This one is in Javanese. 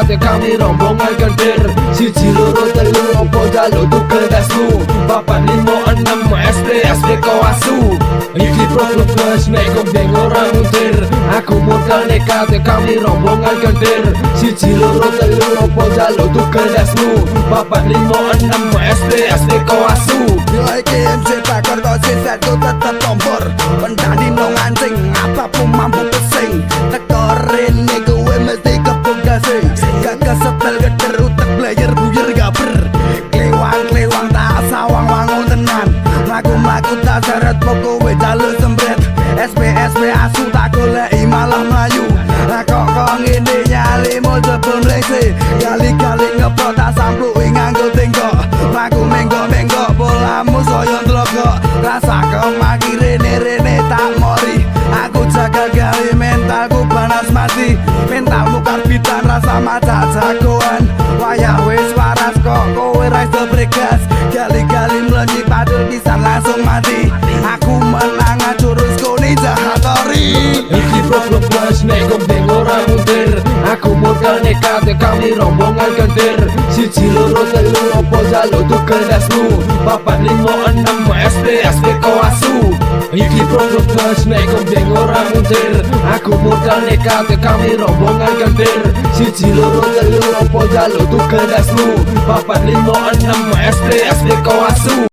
nekat kami rombongan kentir. Siji loro telu opo jaluk tuker dasmu. Papat limo enam SD Koasu. Iki problem plus nek geng orang muntir. Aku modal nekat kami rombongan kentir. Siji loro telu opo jaluk tuker dasmu. Papat limo enam SD Koasu. Yo iki MC Bakar kok sisat ku tetep kompor. Pendani no ngancing apapun mampu pesing. Teko rene kowe mesti kepung gasing. Gak kesetel geder utek player buyer gaber. Klewang tak sawang wangun tenan. Mlaku tak seret pokoke jaluk sembret. SP asu tak goleki malah mlayu. Lah kok ngene nyali mo jebul mlengse. Kali-kali ngepot tak sampluki nganggo tengkok. Mlaku menggo bolamu soyo ntlogok. Rasa kemaki rene tak mori. Aku jaga gawe mentalku panas mati. Mentalmu karbitan rasa maca jagoan. Wayah wis waras kok kowe ra iso bregas. Gali-gali mlenyi padul pisan langsung mati. Aku menang jurus kuni jahatori. Iki problem plus nek geng orang muntir. Aku modal nekat kami rombongan kentir. Siji loro telu opo jaluk tuker dasmu. Papat limo enam SD Koasu. Iki problem plus nek geng orang muntir. Aku modal nekat kami rombongan kentir. Siji loro telu opo jaluk tuker dasmu. Papat limo enam SD Koasu.